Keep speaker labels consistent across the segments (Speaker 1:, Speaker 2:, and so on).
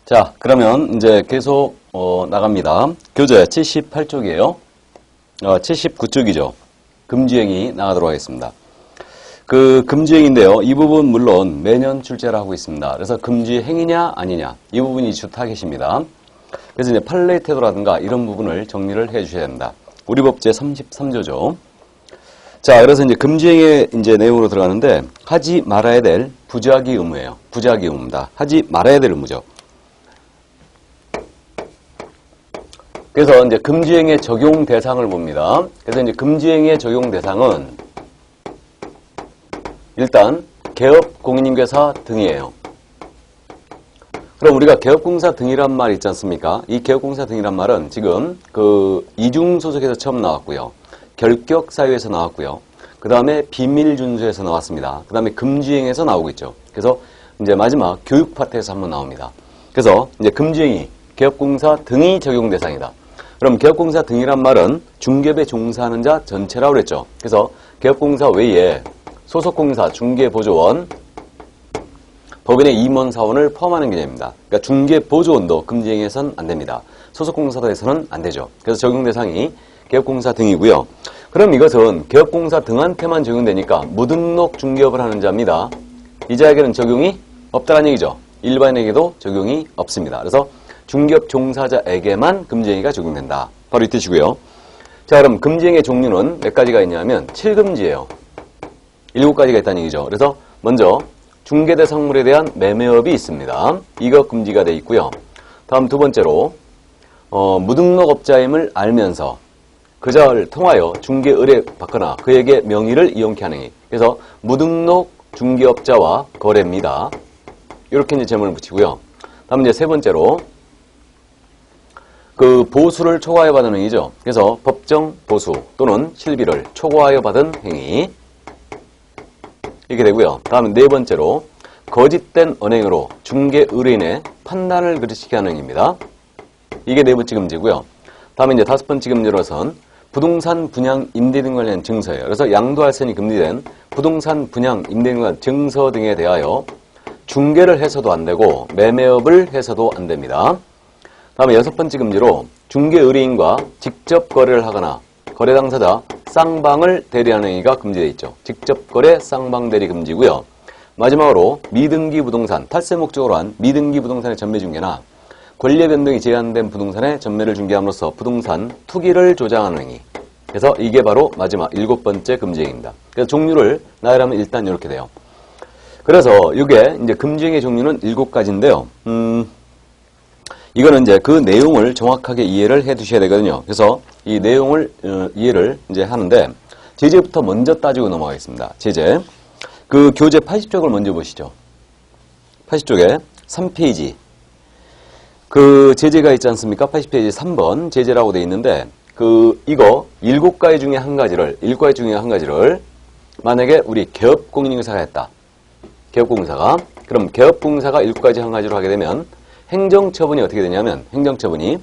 Speaker 1: 자, 그러면 이제 계속 나갑니다. 교재 78쪽이에요. 79쪽이죠. 금지행위 나가도록 하겠습니다. 그 금지행위인데요. 이 부분 물론 매년 출제를 하고 있습니다. 그래서 금지행위냐 아니냐 이 부분이 주 타겟입니다. 그래서 이제 판례 태도라든가 이런 부분을 정리를 해 주셔야 됩니다. 우리 법 제 33조죠. 자, 그래서 이제 금지행위의 이제 내용으로 들어가는데 하지 말아야 될 부작위 의무예요. 부작위 의무입니다. 하지 말아야 될 의무죠. 그래서 이제 금지행위의 적용 대상을 봅니다. 그래서 이제 금지행위의 적용 대상은 일단 개업 공인인계사 등이에요. 그럼 우리가 개업공사 등이란 말 있지 않습니까? 이 개업공사 등이란 말은 지금 그 이중소속에서 처음 나왔고요. 결격사유에서 나왔고요. 그 다음에 비밀준수에서 나왔습니다. 그 다음에 금지행위에서 나오고 있죠. 그래서 이제 마지막 교육 파트에서 한번 나옵니다. 그래서 이제 금지행위, 개업공사 등이 적용 대상이다. 그럼 개업공사 등이란 말은 중개업에 종사하는 자 전체라고 그랬죠. 그래서 개업공사 외에 소속공사, 중개보조원, 법인의 임원, 사원을 포함하는 개념입니다. 그러니까 중개보조원도 금지행위에서는 안 됩니다. 소속공사에서는 안 되죠. 그래서 적용 대상이 개업공사 등이고요. 그럼 이것은 개업공사 등한테만 적용되니까 무등록 중개업을 하는 자입니다. 이 자에게는 적용이 없다는 얘기죠. 일반인에게도 적용이 없습니다. 그래서 중개업 종사자에게만 금지행위가 적용된다. 바로 이 뜻이고요. 자, 그럼 금지행위의 종류는 몇 가지가 있냐면 7금지예요. 7가지가 있다는 얘기죠. 그래서 먼저 중개대상물에 대한 매매업이 있습니다. 이거 금지가 되어 있고요. 다음 두 번째로 무등록업자임을 알면서 그자를 통하여 중개 의뢰 받거나 그에게 명의를 이용케 하는 행위. 그래서 무등록 중개업자와 거래입니다. 이렇게 이제 제목을 붙이고요. 다음 이제 세 번째로 그 보수를 초과하여 받은 행위죠. 그래서 법정 보수 또는 실비를 초과하여 받은 행위. 이렇게 되고요. 다음은 네 번째로 거짓된 언행으로 중개 의뢰인의 판단을 그르치게 하는 행위입니다. 이게 네 번째 금지고요. 다음에 이제 다섯 번째 금지로선 부동산 분양 임대 등 관련 증서예요. 그래서 양도할선이 금지된 부동산 분양 임대 등 관련 증서 등에 대하여 중개를 해서도 안 되고 매매업을 해서도 안 됩니다. 다음에 여섯 번째 금지로 중개 의뢰인과 직접 거래를 하거나 거래 당사자 쌍방을 대리하는 행위가 금지되어 있죠. 직접 거래 쌍방 대리 금지고요. 마지막으로 미등기 부동산, 탈세 목적으로 한 미등기 부동산의 전매 중개나 권리 변동이 제한된 부동산의 전매를 중개함으로써 부동산 투기를 조장하는 행위. 그래서 이게 바로 마지막 7번째 금지행위입니다. 그래서 종류를 나열하면 일단 이렇게 돼요. 그래서 이게 이제 금지행위 종류는 7가지인데요. 이거는 이제 그 내용을 정확하게 이해를 해 두셔야 되거든요. 그래서 이 내용을 이해를 이제 하는데 제재부터 먼저 따지고 넘어가겠습니다. 제재. 그 교재 80쪽을 먼저 보시죠. 80쪽에 3페이지. 그 제재가 있지 않습니까? 80페이지 3번 제재라고 되어 있는데 이거 7가지 중에 한 가지를 만약에 우리 개업공인인계사가 했다. 개업공사가. 그럼 개업공사가 7가지 한 가지로 하게 되면 행정처분이 어떻게 되냐면 행정처분이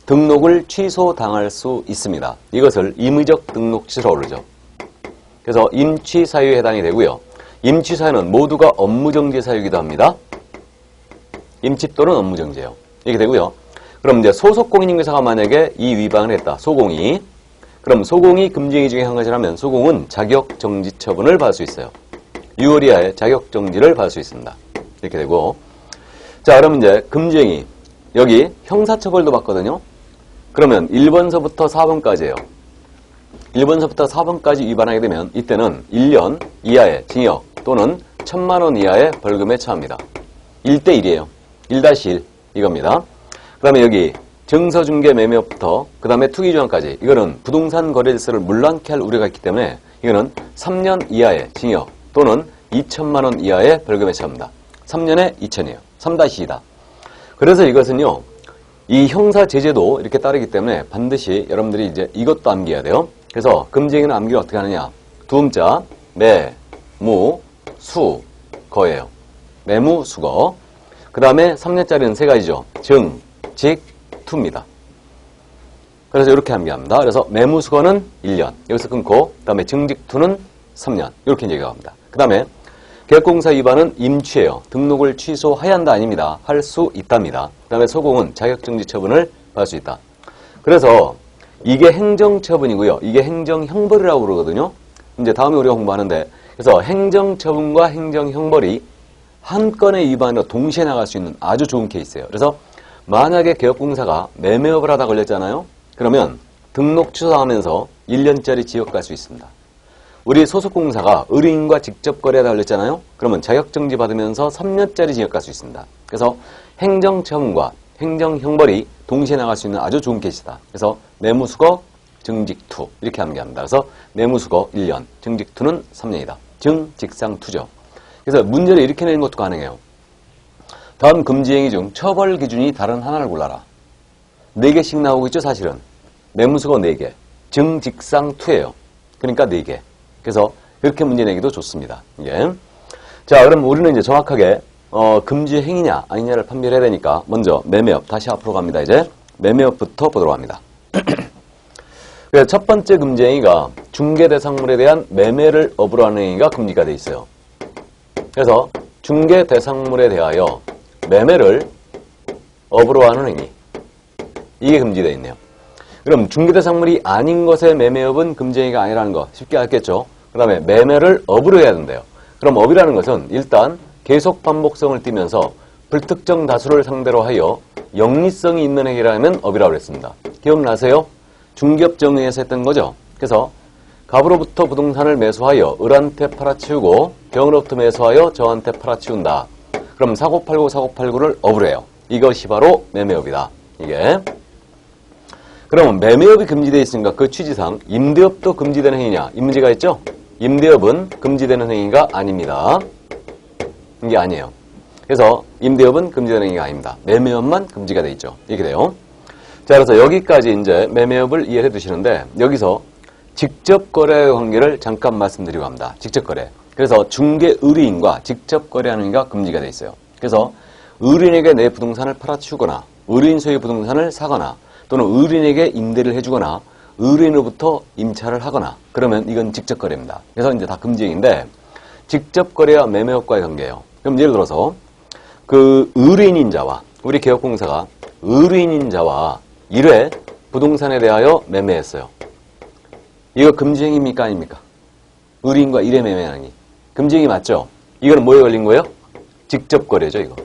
Speaker 1: 등록을 취소당할 수 있습니다. 이것을 임의적 등록 취소라고 그러죠. 그래서 임취 사유에 해당이 되고요. 임취 사유는 모두가 업무정지 사유이기도 합니다. 임취 또는 업무정지예요. 이렇게 되고요. 그럼 이제 소속공인인계사가 만약에 이 위반을 했다. 소공이. 그럼 소공이 금지행위 중에 한 가지라면 소공은 자격정지 처분을 받을 수 있어요. 6월 이하의 자격정지를 받을 수 있습니다. 이렇게 되고. 자, 그럼 이제 금지행위. 여기 형사처벌도 받거든요. 그러면 1번서부터 4번까지예요. 1번서부터 4번까지 위반하게 되면 이때는 1년 이하의 징역 또는 1,000만 원 이하의 벌금에 처합니다. 1대1이에요. 1-1 이겁니다. 그 다음에 여기 증서중개 매매업부터 그 다음에 투기조항까지 이거는 부동산 거래 질서를 문란케 할 우려가 있기 때문에 이거는 3년 이하의 징역 또는 2,000만 원 이하의 벌금에 처합니다. 3년에 2,000이에요. 3-2다. 그래서 이것은요, 이 형사 제재도 이렇게 따르기 때문에 반드시 여러분들이 이제 이것도 암기해야 돼요. 그래서 금지행위는 암기를 어떻게 하느냐. 두 음자, 매, 무, 수, 거예요. 매무, 수거. 그 다음에 3년짜리는 3가지죠. 증, 직, 투입니다. 그래서 이렇게 암기합니다. 그래서 매무, 수거는 1년. 여기서 끊고, 그 다음에 증, 직, 투는 3년. 이렇게 얘기합니다. 그 다음에 계약공사 위반은 임취예요. 등록을 취소해야 한다 아닙니다. 할 수 있답니다. 그 다음에 소공은 자격정지 처분을 받을 수 있다. 그래서 이게 행정처분이고요. 이게 행정형벌이라고 그러거든요. 이제 다음에 우리가 공부하는데, 그래서 행정처분과 행정형벌이 한 건의 위반으로 동시에 나갈 수 있는 아주 좋은 케이스예요. 그래서 만약에 개업공사가 매매업을 하다 걸렸잖아요. 그러면 등록 취소하면서 1년짜리 징역 갈 수 있습니다. 우리 소속공사가 의뢰인과 직접 거래하다 걸렸잖아요. 그러면 자격정지 받으면서 3년짜리 징역 갈 수 있습니다. 그래서 행정처분과 행정형벌이 동시에 나갈 수 있는 아주 좋은 케이스다. 그래서 내무수거, 증직투 이렇게 함께합니다. 그래서 내무수거 1년, 증직투는 3년이다. 증직상투죠. 그래서 문제를 이렇게 내는 것도 가능해요. 다음 금지행위 중 처벌 기준이 다른 하나를 골라라. 4개씩 나오고 있죠, 사실은. 내무수거 4개, 증직상투예요. 그러니까 4개. 그래서 이렇게 문제 내기도 좋습니다. 이게. 자, 그럼 우리는 이제 정확하게 금지 행위냐 아니냐를 판별해야 되니까 먼저 매매업 다시 앞으로 갑니다. 이제 매매업부터 보도록 합니다. 그래서 첫 번째 금지 행위가 중개 대상물에 대한 매매를 업으로 하는 행위가 금지가 돼 있어요. 그래서 중개 대상물에 대하여 매매를 업으로 하는 행위, 이게 금지되어 있네요. 그럼 중개 대상물이 아닌 것의 매매업은 금지 행위가 아니라는 거 쉽게 알겠죠? 그 다음에 매매를 업으로 해야 된대요. 그럼 업이라는 것은 일단 계속 반복성을 띠면서 불특정 다수를 상대로 하여 영리성이 있는 행위라면 업이라고 그랬습니다. 기억나세요? 중개업정에서 했던 거죠. 그래서 갑으로부터 부동산을 매수하여 을한테 팔아치우고 병으로부터 매수하여 저한테 팔아치운다. 그럼 사고팔고 사고팔구를 업으로 해요. 이것이 바로 매매업이다. 이게. 그러면 매매업이 금지되어 있으니까 그 취지상 임대업도 금지되는 행위냐? 이 문제가 있죠? 임대업은 금지되는 행위가 아닙니다. 이게 아니에요. 그래서 임대업은 금지되는 행위가 아닙니다. 매매업만 금지가 되어 있죠. 이렇게 돼요. 자, 그래서 여기까지 이제 매매업을 이해해 두시는데 여기서 직접 거래 관계를 잠깐 말씀드리고 합니다. 직접 거래. 그래서 중개 의뢰인과 직접 거래하는 행위가 금지가 되어 있어요. 그래서 의뢰인에게 내 부동산을 팔아치우거나 의뢰인 소유의 부동산을 사거나 또는 의뢰인에게 임대를 해주거나 의뢰인으로부터 임차를 하거나 그러면 이건 직접 거래입니다. 그래서 이제 다 금지행위인데 직접 거래와 매매업과의 관계예요. 그럼 예를 들어서 그 의뢰인인 자와 우리 개업공사가 의뢰인인 자와 1회 부동산에 대하여 매매했어요. 이거 금지행위입니까 아닙니까? 의뢰인과 1회 매매하는 게 금지행위 맞죠? 이거는 뭐에 걸린 거예요? 직접 거래죠. 이거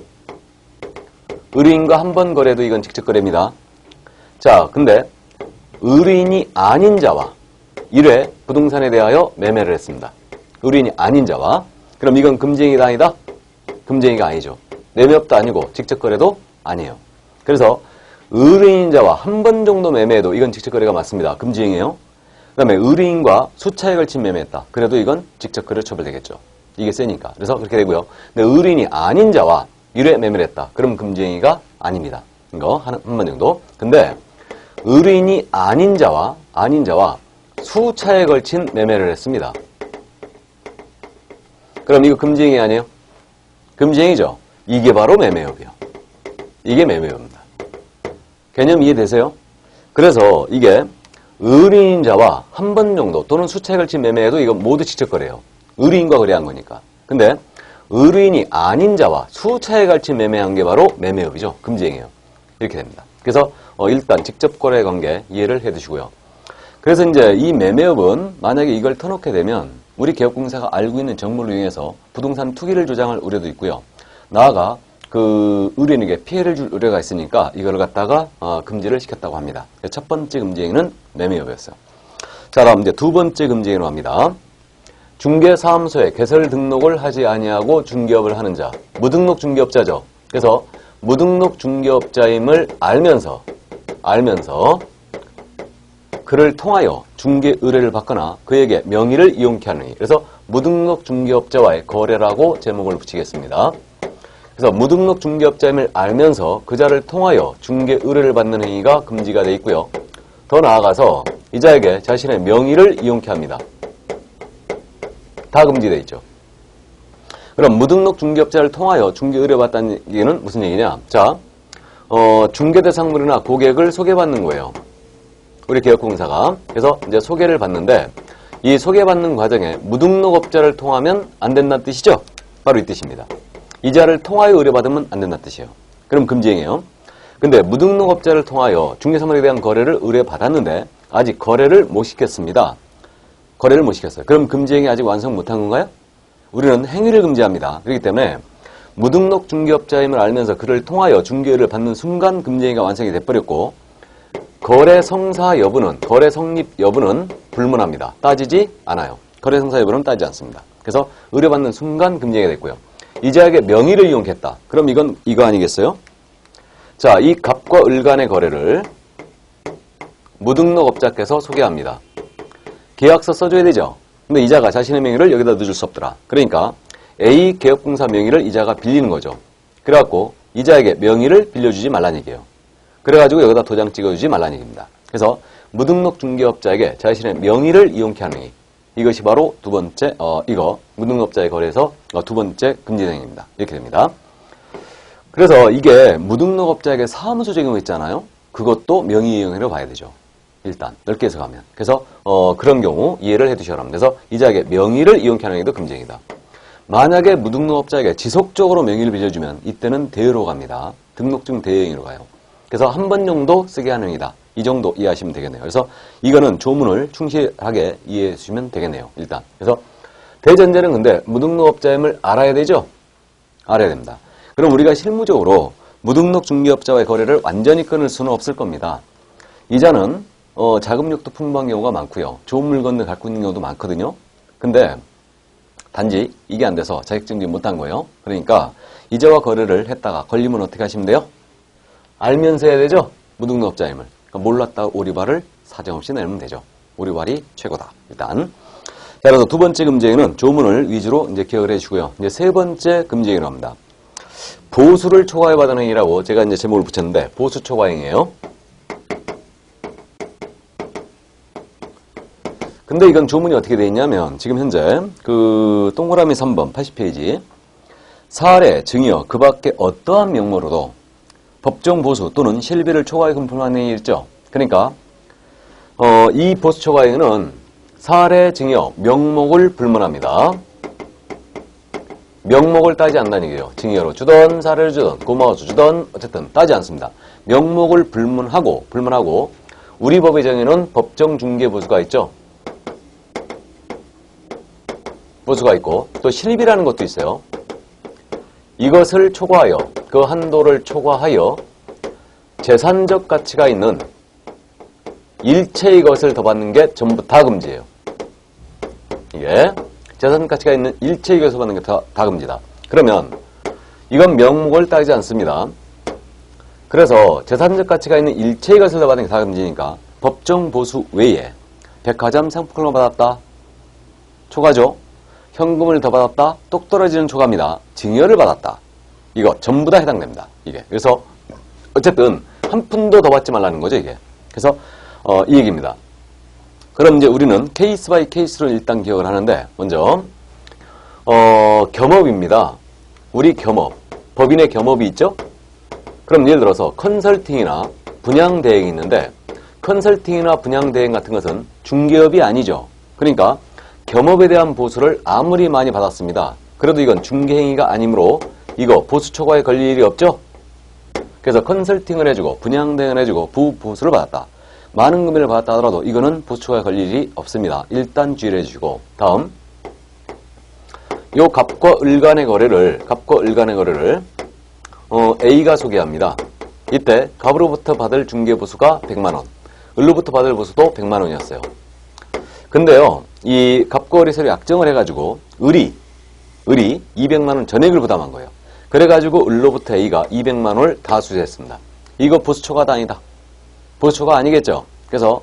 Speaker 1: 의뢰인과 한 번 거래도 이건 직접 거래입니다. 자, 근데 의뢰인이 아닌 자와 1회 부동산에 대하여 매매를 했습니다. 의뢰인이 아닌 자와. 그럼 이건 금지행위다 아니다? 금지행위가 아니죠. 매매업도 아니고 직접 거래도 아니에요. 그래서 의뢰인 자와 한 번 정도 매매해도 이건 직접 거래가 맞습니다. 금지행위예요. 그 다음에 의뢰인과 수차에 걸친 매매했다. 그래도 이건 직접 거래 처벌되겠죠. 이게 세니까. 그래서 그렇게 되고요. 근데 의뢰인이 아닌 자와 1회 매매를 했다. 그럼 금지행위가 아닙니다. 이거 한 번 정도. 근데 의뢰인이 아닌 자와 수차에 걸친 매매를 했습니다. 그럼 이거 금지행위 아니에요? 금지행위죠. 이게 바로 매매업이에요. 이게 매매업입니다. 개념 이해되세요? 그래서 이게 의뢰인 자와 한 번 정도 또는 수차에 걸친 매매해도 이거 모두 직접 거래예요. 의뢰인과 거래한 거니까. 근데 의뢰인이 아닌 자와 수차에 걸친 매매한 게 바로 매매업이죠. 금지행위예요. 이렇게 됩니다. 그래서 일단 직접 거래 관계 이해를 해 두시고요. 그래서 이제 이 매매업은 만약에 이걸 터놓게 되면 우리 개업공사가 알고 있는 정보를 이용해서 부동산 투기를 조장할 우려도 있고요. 나아가 그 의뢰인에게 피해를 줄 우려가 있으니까 이걸 갖다가 금지를 시켰다고 합니다. 첫 번째 금지행위는 매매업이었어요. 자, 다음 이제 두 번째 금지행위로 합니다. 중개사무소에 개설 등록을 하지 아니하고 중개업을 하는 자, 무등록 중개업자죠. 그래서 무등록 중개업자임을 알면서 그를 통하여 중개 의뢰를 받거나 그에게 명의를 이용케 하는 행위. 그래서 무등록 중개업자와의 거래라고 제목을 붙이겠습니다. 그래서 무등록 중개업자임을 알면서 그자를 통하여 중개 의뢰를 받는 행위가 금지가 되어 있고요. 더 나아가서 이자에게 자신의 명의를 이용케 합니다. 다 금지되어 있죠. 그럼 무등록 중개업자를 통하여 중개 의뢰받다는 얘기는 무슨 얘기냐? 자, 중개 대상물이나 고객을 소개받는 거예요. 우리 개업공사가. 그래서 이제 소개를 받는데 이 소개받는 과정에 무등록업자를 통하면 안 된다는 뜻이죠? 바로 이 뜻입니다. 이자를 통하여 의뢰받으면 안 된다는 뜻이에요. 그럼 금지행위예요. 근데 무등록업자를 통하여 중개사물에 대한 거래를 의뢰받았는데 아직 거래를 못 시켰습니다. 거래를 못 시켰어요. 그럼 금지행위 아직 완성 못한 건가요? 우리는 행위를 금지합니다. 그렇기 때문에 무등록 중개업자임을 알면서 그를 통하여 중개를 받는 순간 금지행위가 완성이 돼버렸고 거래 성사 여부는, 거래 성립 여부는 불문합니다. 따지지 않아요. 거래 성사 여부는 따지지 않습니다. 그래서 의뢰받는 순간 금지행위가 됐고요. 이자에게 명의를 이용했다. 그럼 이건 이거 아니겠어요? 자, 이 갑과 을 간의 거래를 무등록업자께서 소개합니다. 계약서 써줘야 되죠. 근데 이자가 자신의 명의를 여기다 넣어줄 수 없더라. 그러니까 A 개업공사 명의를 이자가 빌리는 거죠. 그래갖고 이자에게 명의를 빌려주지 말라는 얘기예요. 그래가지고 여기다 도장 찍어주지 말라는 얘기입니다. 그래서 무등록 중개업자에게 자신의 명의를 이용케 하는 행위. 이것이 바로 두 번째, 이거 무등록업자의 거래에서 두 번째 금지행위입니다. 이렇게 됩니다. 그래서 이게 무등록업자에게 사무소적 경우 있잖아요. 그것도 명의 이용으로 봐야 되죠. 일단 넓게 해서 가면. 그래서 그런 경우 이해를 해두셔야 합니다. 그래서 이자에게 명의를 이용케 하는 행위도 금지행위다. 만약에 무등록업자에게 지속적으로 명의를 빌려주면 이때는 대여로 갑니다. 등록증 대여행위로 가요. 그래서 한 번 정도 쓰게 하는 행위다. 이 정도 이해하시면 되겠네요. 그래서 이거는 조문을 충실하게 이해해 주시면 되겠네요. 일단. 그래서 대전제는 근데 무등록업자임을 알아야 되죠? 알아야 됩니다. 그럼 우리가 실무적으로 무등록 중개업자와의 거래를 완전히 끊을 수는 없을 겁니다. 이자는 자금력도 풍부한 경우가 많고요. 좋은 물건을 갖고 있는 경우도 많거든요. 근데 단지 이게 안 돼서 자격증진 못한 거예요. 그러니까 이자와 거래를 했다가 걸리면 어떻게 하시면 돼요? 알면서 해야 되죠? 무등록업자임을. 그러니까 몰랐다 오리발을 사정없이 내면 되죠. 오리발이 최고다. 일단. 자, 그래서 두 번째 금지행위는 조문을 위주로 이제 기억을 해주고요. 이제 세 번째 금지행위로 합니다. 보수를 초과해 받은 행위라고 제가 이제 제목을 붙였는데 보수 초과행위예요. 근데 이건 조문이 어떻게 되어 있냐면 지금 현재 그 동그라미 3번 80페이지 사례, 증여, 그 밖에 어떠한 명목으로도 법정 보수 또는 실비를 초과해 금품하는 행위 있죠. 그러니까 이 보수 초과행위는 사례, 증여, 명목을 불문합니다. 명목을 따지 않는다는 얘기예요. 증여로 주던, 사례를 주던, 고마워서 주던 어쨌든 따지 않습니다. 명목을 불문하고 우리 법의 정의는 법정 중개 보수가 있죠. 보수가 있고 또 실비라는 것도 있어요. 이것을 초과하여 그 한도를 초과하여 재산적 가치가 있는 일체의 것을 더 받는 게 전부 다 금지예요. 이게 재산 가치가 있는 일체의 것을 받는 게 다 금지다. 그러면 이건 명목을 따지지 않습니다. 그래서 재산적 가치가 있는 일체의 것을 더 받는 게 다 금지니까 법정 보수 외에 백화점 상품권을 받았다. 초과죠. 현금을 더 받았다. 똑 떨어지는 초과입니다. 증여를 받았다. 이거 전부 다 해당됩니다. 이게. 그래서 어쨌든 한 푼도 더 받지 말라는 거죠. 이게. 그래서 이 얘기입니다. 그럼 이제 우리는 케이스 바이 케이스로 일단 기억을 하는데 먼저 겸업입니다. 우리 겸업. 법인의 겸업이 있죠? 그럼 예를 들어서 컨설팅이나 분양대행이 있는데 컨설팅이나 분양대행 같은 것은 중개업이 아니죠. 그러니까 겸업에 대한 보수를 아무리 많이 받았습니다. 그래도 이건 중개행위가 아니므로 이거 보수 초과에 걸릴 일이 없죠? 그래서 컨설팅을 해주고 분양대행을 해주고 부보수를 받았다. 많은 금액을 받았다 하더라도 이거는 보수 초과에 걸릴 일이 없습니다. 일단 주의를 해주시고 다음 요 갑과 을 간의 거래를 A가 소개합니다. 이때 갑으로부터 받을 중개보수가 100만원 을로부터 받을 보수도 100만원이었어요. 근데요, 이 갑과 을이 서로 약정을 해가지고 을이 200만원 전액을 부담한 거예요. 그래가지고 을로부터 A가 200만원을 다 수수했습니다. 이거 보수초과다 아니다. 보수초과 아니겠죠. 그래서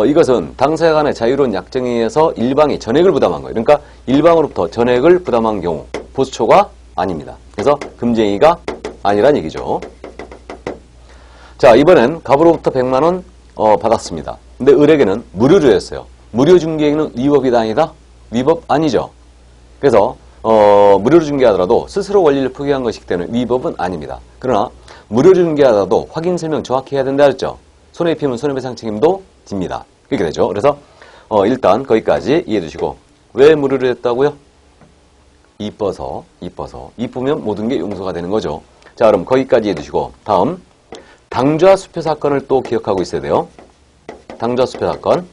Speaker 1: 이것은 당사자 간의 자유로운 약정에 의해서 일방이 전액을 부담한 거예요. 그러니까 일방으로부터 전액을 부담한 경우 보수초과 아닙니다. 그래서 금지행위가 아니란 얘기죠. 자, 이번엔 갑으로부터 100만원 받았습니다. 근데 을에게는 무료로 했어요. 무료 중개행위는 위법이다 아니다? 위법 아니죠. 그래서 무료로 중개하더라도 스스로 권리를 포기한 것이기 때문에 위법은 아닙니다. 그러나 무료로 중개하더라도 확인 설명 정확히 해야 된다 했죠. 손해입히면 손해배상 책임도 집니다. 그렇게 되죠. 그래서 일단 거기까지 이해해 두시고 왜 무료로 했다고요? 이쁘면 모든 게 용서가 되는 거죠. 자, 그럼 거기까지 해두시고 다음 당좌수표 사건을 또 기억하고 있어야 돼요. 당좌수표 사건.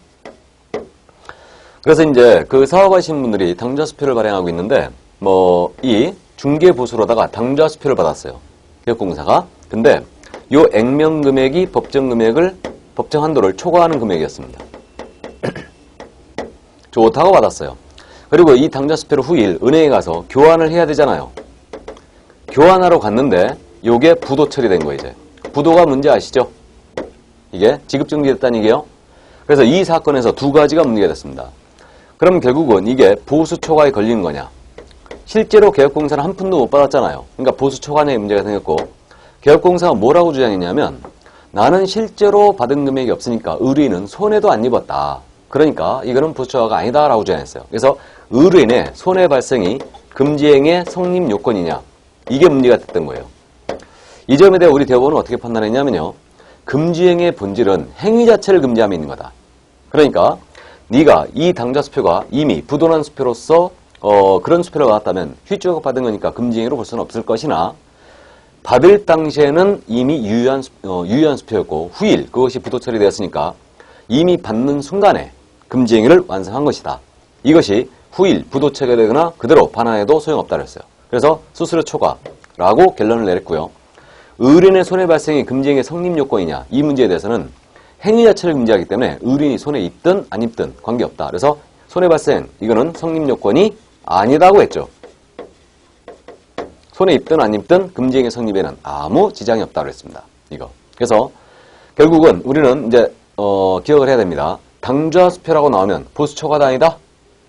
Speaker 1: 그래서 이제 그 사업하시는 분들이 당좌수표를 발행하고 있는데 이 중개보수로다가 당좌수표를 받았어요. 기업공사가. 근데 요 액면 금액이 법정 한도를 초과하는 금액이었습니다. 좋다고 받았어요. 그리고 이 당좌수표를 후일 은행에 가서 교환을 해야 되잖아요. 교환하러 갔는데 요게 부도 처리된 거예요. 이제 부도가 문제 아시죠? 이게 지급정지됐다는 얘기예요. 그래서 이 사건에서 두 가지가 문제가 됐습니다. 그럼 결국은 이게 보수 초과에 걸리는 거냐? 실제로 개업공사는 한 푼도 못 받았잖아요. 그러니까 보수 초과에 문제가 생겼고 개업공사가 뭐라고 주장했냐면 나는 실제로 받은 금액이 없으니까 의뢰인은 손해도 안 입었다. 그러니까 이거는 보수 초과가 아니다라고 주장했어요. 그래서 의뢰인의 손해 발생이 금지행의 성립 요건이냐? 이게 문제가 됐던 거예요. 이 점에 대해 우리 대법원은 어떻게 판단했냐면요. 금지행의 본질은 행위 자체를 금지함에 있는 거다. 그러니까 네가 이 당좌수표가 이미 부도난 수표로서 그런 수표를 받았다면 휘조가 받은 거니까 금지행위로 볼 수는 없을 것이나 받을 당시에는 이미 유효한 수표였고 후일 그것이 부도 처리되었으니까 이미 받는 순간에 금지행위를 완성한 것이다. 이것이 후일 부도 처리되거나 그대로 반환해도 소용없다 그랬어요. 그래서 수수료 초과라고 결론을 내렸고요. 의뢰인의 손해 발생이 금지행위의 성립 요건이냐 이 문제에 대해서는 행위 자체를 금지하기 때문에 의뢰인이 손해 입든 안 입든 관계없다. 그래서 손해 발생 이거는 성립 요건이 아니다고 했죠. 손해 입든 안 입든 금지행위 성립에는 아무 지장이 없다고 했습니다. 이거. 그래서 결국은 우리는 이제 기억을 해야 됩니다. 당좌수표라고 나오면 보수 초과다 아니다?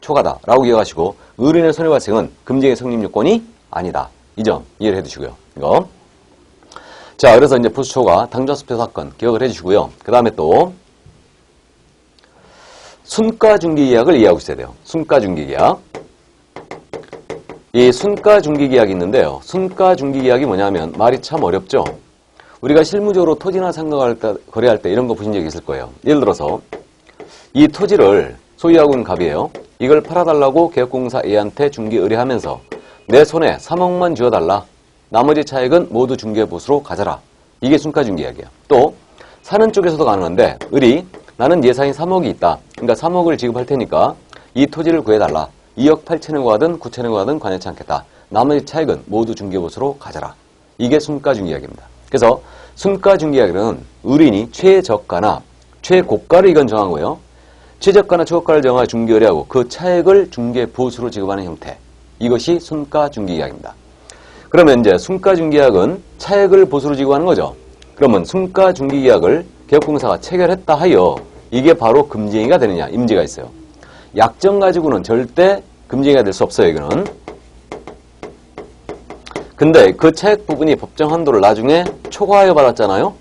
Speaker 1: 초과다라고 기억하시고 의뢰인의 손해 발생은 금지행위 성립 요건이 아니다. 이 점 이해를 해두시고요. 이거. 자, 그래서 이제 보수 초과 당좌수표 사건 기억을 해주시고요. 그 다음에 또 순가중개계약을 이해하고 있어야 돼요. 순가중개계약. 이 순가중개계약이 있는데요. 순가중개계약이 뭐냐면 말이 참 어렵죠. 우리가 실무적으로 토지나 상가 거래할 때 이런 거 보신 적이 있을 거예요. 예를 들어서 이 토지를 소유하고 있는 갑이에요. 이걸 팔아달라고 개업공사 A한테 중개 의뢰하면서 내 손에 3억만 쥐어달라. 나머지 차액은 모두 중개보수로 가져라. 이게 순가중개계약이에요. 또 사는 쪽에서도 가능한데 나는 예산이 3억이 있다. 그러니까 3억을 지급할 테니까 이 토지를 구해달라. 2억 8천에 구하든 9천에 구하든 관여치 않겠다. 나머지 차액은 모두 중개보수로 가져라. 이게 순가중개계약입니다. 그래서 순가중개계약은 의뢰인이 최저가나 최고가를 이건 정한 거예요. 최저가나 최고가를 정하 중개 의뢰하고 그 차액을 중개보수로 지급하는 형태. 이것이 순가중개계약입니다. 그러면 이제 순가중개계약은 차액을 보수로 지급하는 거죠. 그러면 순가중개계약을 개업공사가 체결했다 하여 이게 바로 금지행위가 되느냐 이 문제가 있어요. 약정 가지고는 절대 금지행위가 될 수 없어요. 이거는. 근데 그 차액 부분이 법정 한도를 나중에 초과하여 받았잖아요.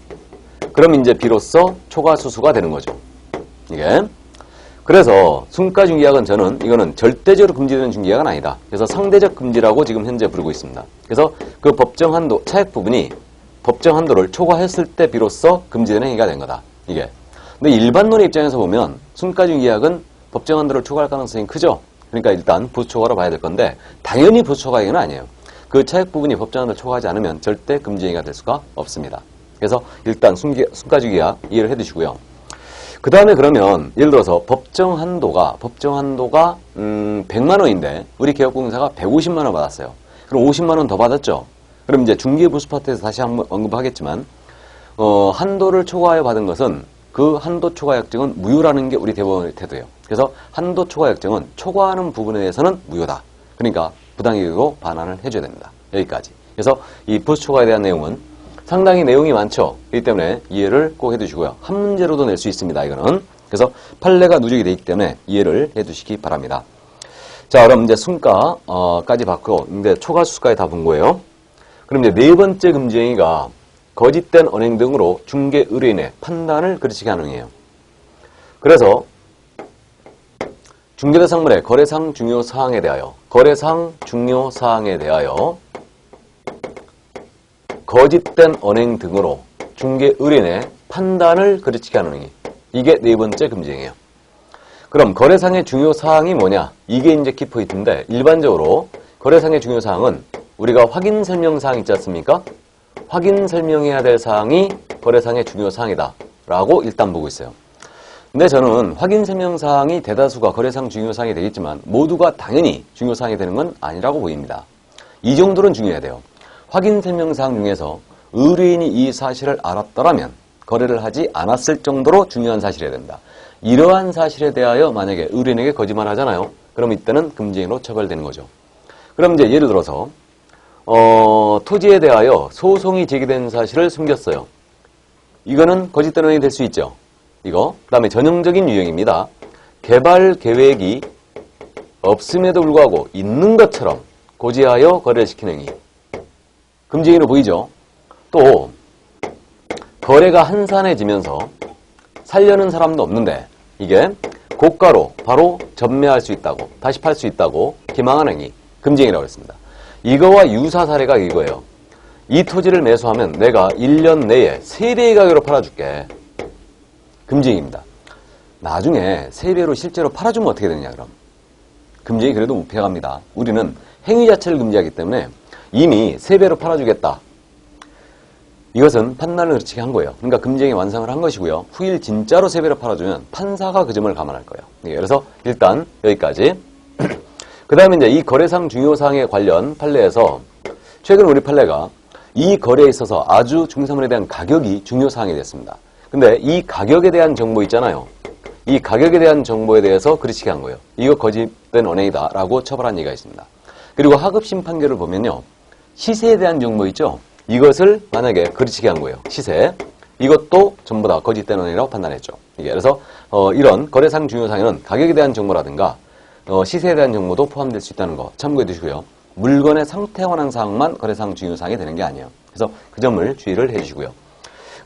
Speaker 1: 그럼 이제 비로소 초과수수가 되는 거죠. 이게. 그래서 순가중개계약은 이거는 절대적으로 금지되는 중개계약은 아니다. 그래서 상대적 금지라고 지금 현재 부르고 있습니다. 그래서 그 법정 한도, 차액 부분이 법정 한도를 초과했을 때 비로소 금지되는 행위가 된 거다. 이게. 근데 일반론의 입장에서 보면 순가중개계약은 법정 한도를 초과할 가능성이 크죠. 그러니까 일단 보수초과로 봐야 될 건데 당연히 보수초과 행위는 아니에요. 그 차액 부분이 법정 한도를 초과하지 않으면 절대 금지 행위가 될 수가 없습니다. 그래서 일단 순가중개계약 이해를 해두시고요. 그 다음에 그러면 예를 들어서 법정 한도가 100만 원인데 우리 개업공사가 150만 원 받았어요. 그럼 50만 원 더 받았죠. 그럼 이제 중개보수 파트에서 다시 한번 언급하겠지만 한도를 초과하여 받은 것은 그 한도 초과 약정은 무효라는 게 우리 대법원의 태도예요. 그래서 한도 초과 약정은 초과하는 부분에 대해서는 무효다. 그러니까 부당이익으로 반환을 해줘야 됩니다. 여기까지. 그래서 이 보수 초과에 대한 내용은 상당히 내용이 많죠. 그렇기 때문에 이해를 꼭 해두시고요. 한 문제로도 낼 수 있습니다. 이거는. 그래서 판례가 누적이 되어 있기 때문에 이해를 해두시기 바랍니다. 자, 그럼 이제 순가까지 봤고 이제 초과수수까지 다 본 거예요. 그럼 이제 네 번째 금지행위가 거짓된 언행 등으로 중개 의뢰인의 판단을 그르치게 하는 행위예요. 그래서 중개대상물의 거래상 중요사항에 대하여 거짓된 언행 등으로 중개 의뢰인의 판단을 그르치게 하는 행위. 이게 네 번째 금지행위예요. 그럼 거래상의 중요사항이 뭐냐? 이게 이제 키포인트인데 일반적으로 거래상의 중요사항은 우리가 확인 설명사항 있지 않습니까? 확인 설명해야 될 사항이 거래상의 중요사항이다 라고 일단 보고 있어요. 근데 저는 확인 설명사항이 대다수가 거래상 중요사항이 되겠지만 모두가 당연히 중요사항이 되는 건 아니라고 보입니다. 이 정도는 중요해야 돼요. 확인 설명사항 중에서 의뢰인이 이 사실을 알았더라면 거래를 하지 않았을 정도로 중요한 사실이어야 된다. 이러한 사실에 대하여 만약에 의뢰인에게 거짓말 하잖아요. 그럼 이때는 금지행위로 처벌되는 거죠. 그럼 이제 예를 들어서 토지에 대하여 소송이 제기된 사실을 숨겼어요. 이거는 거짓된 언행이 될 수 있죠. 이거. 그 다음에 전형적인 유형입니다. 개발 계획이 없음에도 불구하고 있는 것처럼 고지하여 거래를 시키는 행위. 금지행위로 보이죠. 또 거래가 한산해지면서 살려는 사람도 없는데 이게 고가로 바로 전매할 수 있다고, 다시 팔 수 있다고 기망하는 행위. 금지행위라고 했습니다. 이거와 유사 사례가 이거예요. 이 토지를 매수하면 내가 1년 내에 3배의 가격으로 팔아줄게. 금지행위입니다. 나중에 3배로 실제로 팔아주면 어떻게 되느냐 그럼. 금지행위 그래도 무폐합니다. 우리는 행위 자체를 금지하기 때문에 이미 3배로 팔아주겠다. 이것은 판단을 그르치게 한 거예요. 그러니까 금지행위 완성을 한 것이고요. 후일 진짜로 3배로 팔아주면 판사가 그 점을 감안할 거예요. 그래서 일단 여기까지. 그 다음에 이제 이 거래상 중요사항에 관련 판례에서 최근 우리 판례가 이 거래에 있어서 아주 중개사물에 대한 가격이 중요사항이 됐습니다. 근데 이 가격에 대한 정보 있잖아요. 이 가격에 대한 정보에 대해서 그르치게 한 거예요. 이거 거짓된 언행이다 라고 처벌한 얘기가 있습니다. 그리고 하급심 판결을 보면요. 시세에 대한 정보 있죠. 이것을 만약에 그르치게 한 거예요. 시세. 이것도 전부 다 거짓된 언행이라고 판단했죠. 이게 그래서 이런 거래상 중요사항에는 가격에 대한 정보라든가 시세에 대한 정보도 포함될 수 있다는 거 참고해 두시고요. 물건의 상태에 관한 사항만 거래상 중요사항이 되는 게 아니에요. 그래서 그 점을 주의를 해 주시고요.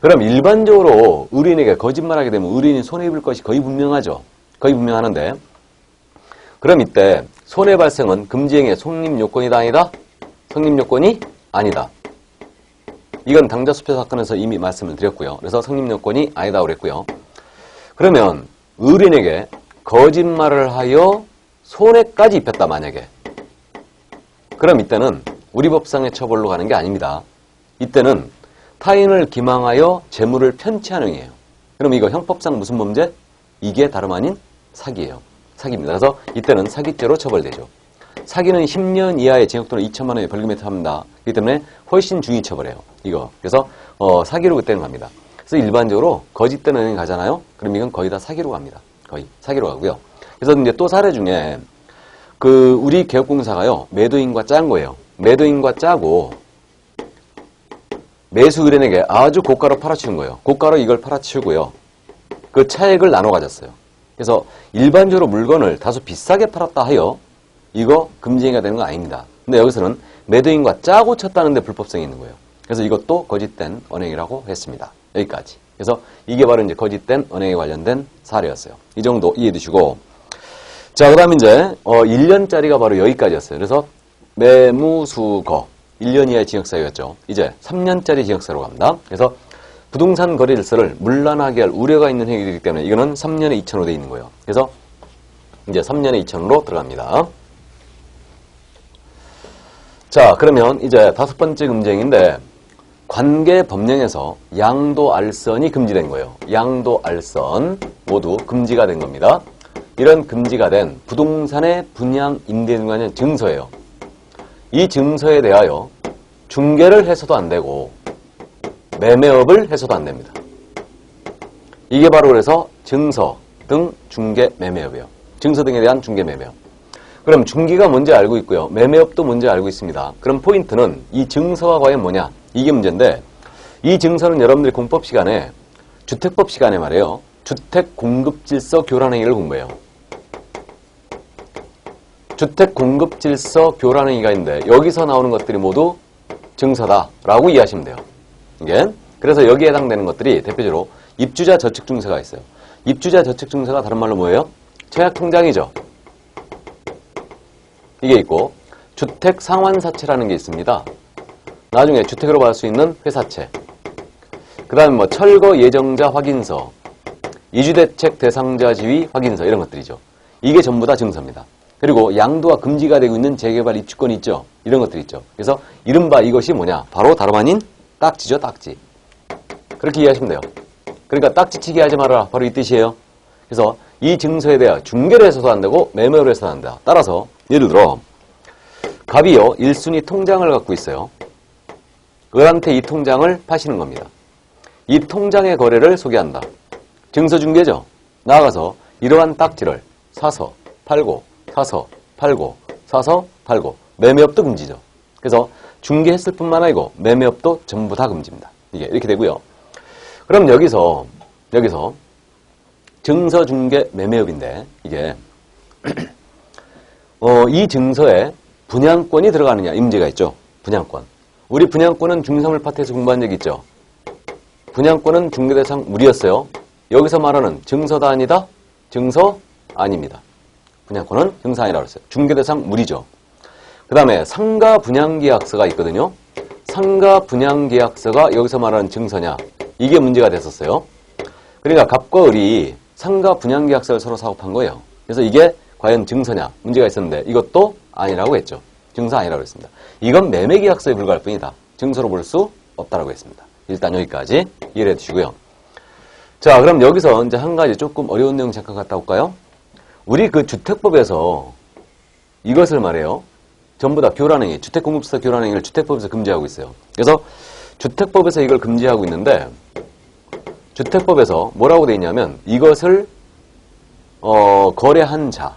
Speaker 1: 그럼 일반적으로 의뢰인에게 거짓말하게 되면 의뢰인이 손해입을 것이 거의 분명하죠. 거의 분명하는데 그럼 이때 손해 발생은 금지행위의 성립 요건이다 아니다? 성립 요건이 아니다. 이건 당자수표 사건에서 이미 말씀을 드렸고요. 그래서 성립 요건이 아니다고 그랬고요. 그러면 의뢰인에게 거짓말을 하여 손해까지 입혔다 만약에. 그럼 이때는 우리 법상의 처벌로 가는 게 아닙니다. 이때는 타인을 기망하여 재물을 편취하는 행위예요. 그럼 이거 형법상 무슨 범죄? 이게 다름 아닌 사기예요. 사기입니다. 그래서 이때는 사기죄로 처벌되죠. 사기는 10년 이하의 징역 또는 2천만 원의 벌금에 처합니다. 그렇기 때문에 훨씬 중히 처벌해요. 이거. 그래서 사기로 그때는 갑니다. 그래서 일반적으로 거짓된 은행 가잖아요. 그럼 이건 거의 다 사기로 갑니다. 거의 사기로 가고요. 그래서 이제 또 사례 중에 우리 개업공사가요. 매도인과 짠 거예요. 매도인과 짜고 매수 의뢰인에게 아주 고가로 팔아치운 거예요. 고가로 이걸 팔아치우고요. 그 차액을 나눠 가졌어요. 그래서 일반적으로 물건을 다소 비싸게 팔았다 하여 이거 금지행위가 되는 건 아닙니다. 근데 여기서는 매도인과 짜고 쳤다는데 불법성이 있는 거예요. 그래서 이것도 거짓된 언행이라고 했습니다. 여기까지. 그래서 이게 바로 이제 거짓된 언행에 관련된 사례였어요. 이 정도 이해해 두시고. 자, 그 다음에 이제 1년짜리가 바로 여기까지였어요. 그래서 매무수거 1년 이하의 징역사유였죠. 이제 3년짜리 징역사로 갑니다. 그래서 부동산 거래일서를 문란하게 할 우려가 있는 행위이기 때문에 이거는 3년에 2천으로 되어 있는 거예요. 그래서 이제 3년에 2천으로 들어갑니다. 자, 그러면 이제 5번째 금지행위인데 관계법령에서 양도알선이 금지된 거예요. 양도알선 모두 금지가 된 겁니다. 이런 금지가 된 부동산의 분양, 임대 등에 관한 증서예요. 이 증서에 대하여 중개를 해서도 안 되고 매매업을 해서도 안 됩니다. 이게 바로 그래서 증서 등 중개 매매업이에요. 증서 등에 대한 중개 매매업. 그럼 중개가 뭔지 알고 있고요. 매매업도 뭔지 알고 있습니다. 그럼 포인트는 이 증서가 과연 뭐냐? 이게 문제인데 이 증서는 여러분들이 공법 시간에 주택법 시간에 말이에요. 주택공급질서 교란행위를 공부해요. 주택공급질서 교란행위가 있는데 여기서 나오는 것들이 모두 증서다라고 이해하시면 돼요. 이게 그래서 여기에 해당되는 것들이 대표적으로 입주자 저축증서가 있어요. 입주자 저축증서가 다른 말로 뭐예요? 청약통장이죠. 이게 있고 주택상환사채라는 게 있습니다. 나중에 주택으로 받을 수 있는 회사채. 그 다음에 뭐 철거 예정자 확인서, 이주대책 대상자 지위 확인서 이런 것들이죠. 이게 전부 다 증서입니다. 그리고 양도가 금지가 되고 있는 재개발 입주권이 있죠. 이런 것들이 있죠. 그래서 이른바 이것이 뭐냐? 바로 다름 아닌 딱지죠, 딱지. 그렇게 이해하시면 돼요. 그러니까 딱지치기 하지 말아라. 바로 이 뜻이에요. 그래서 이 증서에 대해 중개를 해서도 안 되고 매매로 해서도 안 된다. 따라서 예를 들어 갑이요 1순위 통장을 갖고 있어요. 을한테 이 통장을 파시는 겁니다. 이 통장의 거래를 소개한다. 증서중개죠. 나아가서 이러한 딱지를 사서 팔고 사서 팔고 사서 팔고 매매업도 금지죠. 그래서 중개했을 뿐만 아니고 매매업도 전부 다 금지입니다. 이게 이렇게 되고요. 그럼 여기서 증서중개 매매업인데 이게 이 증서에 분양권이 들어가느냐 이 문제가 있죠. 분양권. 우리 분양권은 중3을 파트에서 공부한 적이 있죠. 분양권은 중개대상 물이었어요. 여기서 말하는 증서다 아니다? 증서 아닙니다. 분양권은 증서 아니라고 했어요. 중개대상 물이죠. 그 다음에 상가 분양계약서가 있거든요. 상가 분양계약서가 여기서 말하는 증서냐? 이게 문제가 됐었어요. 그러니까 갑과 을이 상가 분양계약서를 서로 사고판 거예요. 그래서 이게 과연 증서냐? 문제가 있었는데 이것도 아니라고 했죠. 증서 아니라고 했습니다. 이건 매매계약서에 불과할 뿐이다. 증서로 볼 수 없다라고 했습니다. 일단 여기까지 이해해 주시고요. 자, 그럼 여기서 이제 한 가지 조금 어려운 내용 잠깐 갔다 올까요? 우리 그 주택법에서 이것을 말해요. 전부 다 교란행위, 주택공급사 교란행위를 주택법에서 금지하고 있어요. 그래서 주택법에서 이걸 금지하고 있는데 주택법에서 뭐라고 돼 있냐면 이것을 거래한 자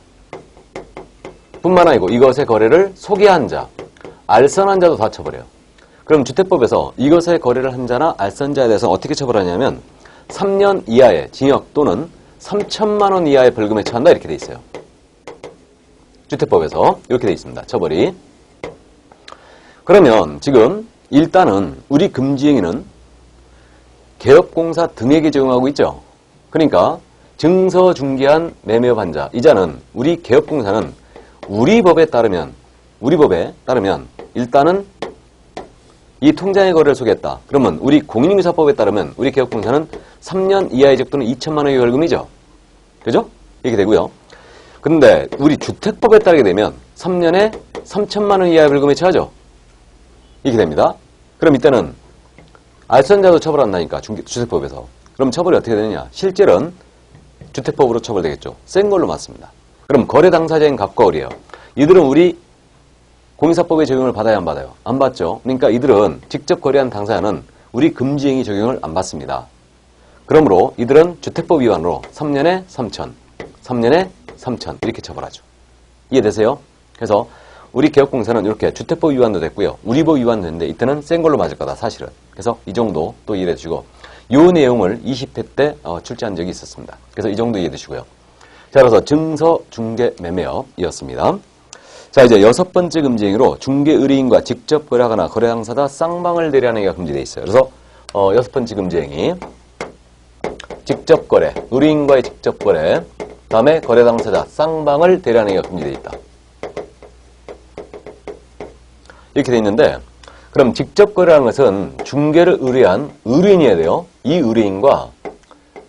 Speaker 1: 뿐만 아니고 이것의 거래를 소개한 자, 알선한 자도 다 처벌해요. 그럼 주택법에서 이것의 거래를 한 자나 알선자에 대해서 어떻게 처벌하냐면 3년 이하의 징역 또는 3천만 원 이하의 벌금에 처한다 이렇게 돼 있어요. 주택법에서 이렇게 돼 있습니다. 처벌이. 그러면 지금 일단은 우리 금지행위는 개업공사 등에게 적용하고 있죠. 그러니까 증서 중개한 매매업 한 자 이자는 우리 개업공사는 우리 법에 따르면 일단은 이 통장의 거래를 소개했다. 그러면 우리 공인인증사법에 따르면 우리 개업공사는 3년 이하의 적 또는 2천만 원의 벌금이죠. 그죠? 이렇게 되고요. 근데 우리 주택법에 따르게 되면 3년에 3천만 원 이하의 벌금에 처하죠. 이렇게 됩니다. 그럼 이때는 알선자도 처벌한다니까 주택법에서. 그럼 처벌이 어떻게 되느냐? 실질은 주택법으로 처벌되겠죠. 센 걸로 맞습니다. 그럼 거래 당사자인 갑과 을이에요. 이들은 우리 공인사법의 적용을 받아야 안 받아요? 안 받죠. 그러니까 이들은 직접 거래한 당사자는 우리 금지행위 적용을 안 받습니다. 그러므로 이들은 주택법 위반으로 3년에 3천, 3년에 3천 이렇게 처벌하죠. 이해되세요? 그래서 우리 개업공사는 이렇게 주택법 위반도 됐고요. 우리법 위반도 됐는데 이때는 센 걸로 맞을 거다 사실은. 그래서 이 정도 또 이해해 주시고 이 내용을 20회 때 출제한 적이 있었습니다. 그래서 이 정도 이해해 주시고요. 자, 그래서 증서 중개 매매업이었습니다. 자, 이제 6번째 금지행위로 중개 의뢰인과 직접 거래하거나 거래 당사자 쌍방을 대리하는 행위가 금지되어 있어요. 그래서 6번째 금지행위 직접 거래, 의뢰인과의 직접 거래, 다음에 거래 당사자 쌍방을 대리하는 행위가 금지되어 있다. 이렇게 되어 있는데 그럼 직접 거래하는 것은 중개를 의뢰한 의뢰인이어야 돼요. 이 의뢰인과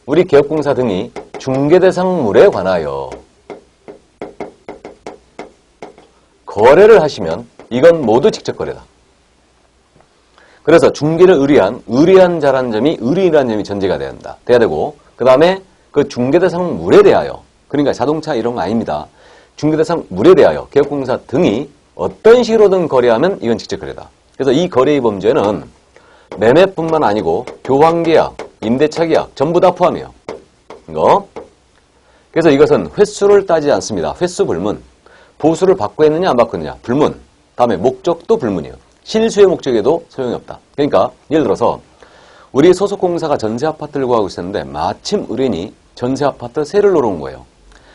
Speaker 1: 우리 개업공사 등이 중개대상물에 관하여 거래를 하시면 이건 모두 직접 거래다. 그래서 중개를 의뢰한 자라는 점이 의뢰인이라는 점이 전제가 돼야 된다. 돼야 되고 그 다음에 그 중개대상물에 대하여 그러니까 자동차 이런 거 아닙니다. 중개대상물에 대하여 개업공사 등이 어떤 식으로든 거래하면 이건 직접 거래다. 그래서 이 거래의 범죄는 매매뿐만 아니고 교환계약, 임대차 계약 전부 다 포함해요. 이거. 그래서 이것은 횟수를 따지지 않습니다. 횟수 불문. 보수를 받고 했느냐 안 받고 했느냐 불문. 다음에 목적도 불문이에요. 실수의 목적에도 소용이 없다. 그러니까 예를 들어서 우리 소속공사가 전세아파트를 구하고 있었는데 마침 의뢰인이 전세아파트 세를 놓은 거예요.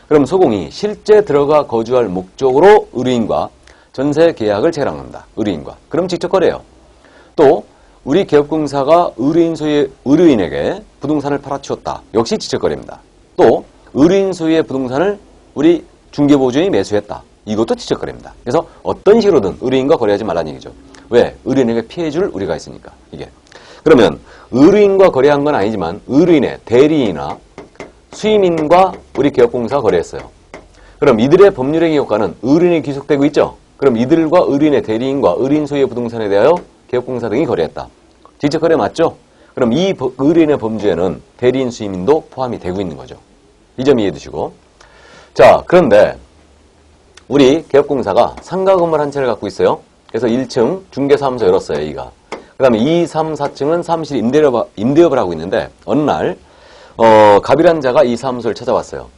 Speaker 1: 그럼 소공이 실제 들어가 거주할 목적으로 의뢰인과 전세 계약을 체결한다. 의뢰인과. 그럼 직접 거래해요. 또 우리 개업공사가 의뢰인 소유의 의뢰인에게 부동산을 팔아치웠다. 역시 직접 거래입니다. 또 의뢰인 소유의 부동산을 우리 중개보증이 매수했다. 이것도 직접 거래입니다. 그래서 어떤 식으로든 의뢰인과 거래하지 말라는 얘기죠. 왜? 의뢰인에게 피해줄 우리가 있으니까. 이게. 그러면 의뢰인과 거래한 건 아니지만 의뢰인의 대리인이나 수임인과 우리 개업공사가 거래했어요. 그럼 이들의 법률행위 효과는 의뢰인이 귀속되고 있죠. 그럼 이들과 의뢰인의 대리인과 의뢰인 소유의 부동산에 대하여 개업공사 등이 거래했다. 직접거래 맞죠? 그럼 이 의뢰인의 범주에는 대리인 수임인도 포함이 되고 있는 거죠. 이 점 이해해 두시고. 자, 그런데 우리 개업공사가 상가 건물 한 채를 갖고 있어요. 그래서 1층 중개사무소 열었어요, A가. 그 다음에 2, 3, 4층은 사무실 임대업을 하고 있는데 어느 날 갑이란 자가 이 사무소를 찾아왔어요.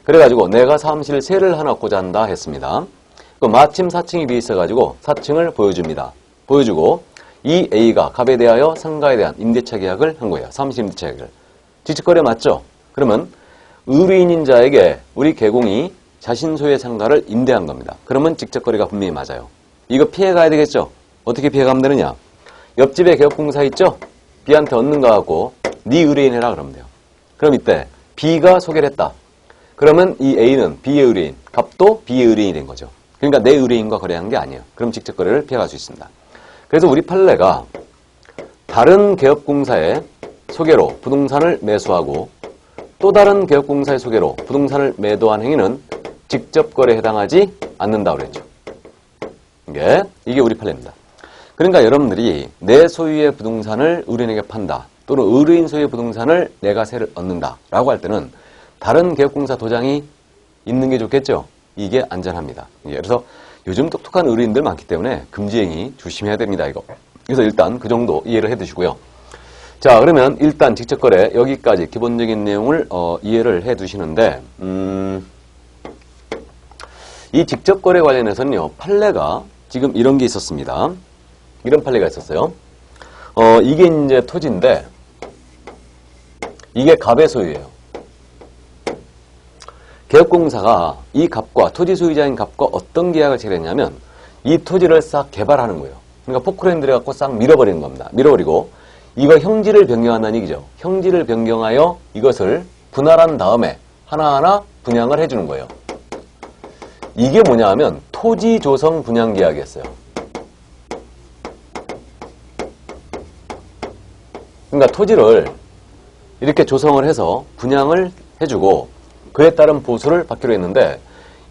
Speaker 1: 그래가지고 내가 사무실 세를 하나 얻고자 한다 했습니다. 마침 4층이 비어 있어가지고 4층을 보여줍니다. 보여주고 이 A가 갑에 대하여 상가에 대한 임대차 계약을 한 거예요. 사무실 임대차 계약을. 직접거래 맞죠? 그러면 의뢰인인 자에게 우리 개공이 자신 소유의 상가를 임대한 겁니다. 그러면 직접거래가 분명히 맞아요. 이거 피해가야 되겠죠? 어떻게 피해가면 되느냐? 옆집에 개업공사 있죠? B한테 얻는 거 갖고 네 의뢰인 해라 그러면 돼요. 그럼 이때 B가 소개를 했다. 그러면 이 A는 B의 의뢰인, 갑도 B의 의뢰인이 된 거죠. 그러니까 내 의뢰인과 거래한 게 아니에요. 그럼 직접거래를 피해갈 수 있습니다. 그래서 우리 판례가 다른 개업공사의 소개로 부동산을 매수하고 또 다른 개업공사의 소개로 부동산을 매도한 행위는 직접거래에 해당하지 않는다고 그랬죠. 이게 우리 판례입니다. 그러니까 여러분들이 내 소유의 부동산을 의뢰인에게 판다 또는 의뢰인 소유의 부동산을 내가 세를 얻는다 라고 할 때는 다른 개업공사 도장이 있는 게 좋겠죠. 이게 안전합니다. 그래서 요즘 똑똑한 의뢰인들 많기 때문에 금지행위 조심해야 됩니다. 이거. 그래서 일단 그 정도 이해를 해 두시고요. 자, 그러면 일단 직접거래 여기까지 기본적인 내용을 이해를 해 두시는데 이 직접거래 관련해서는요. 판례가 지금 이런 게 있었습니다. 이런 판례가 있었어요. 이게 이제 토지인데 이게 갑의 소유예요. 개업공사가 이 갑과 토지 소유자인 갑과 어떤 계약을 체결했냐면 이 토지를 싹 개발하는 거예요. 그러니까 포크레인들을 갖고 싹 밀어버리는 겁니다. 밀어버리고 이거 형지를 변경한다는 얘기죠. 형지를 변경하여 이것을 분할한 다음에 하나하나 분양을 해주는 거예요. 이게 뭐냐 하면 토지 조성 분양 계약이었어요. 그러니까 토지를 이렇게 조성을 해서 분양을 해주고 그에 따른 보수를 받기로 했는데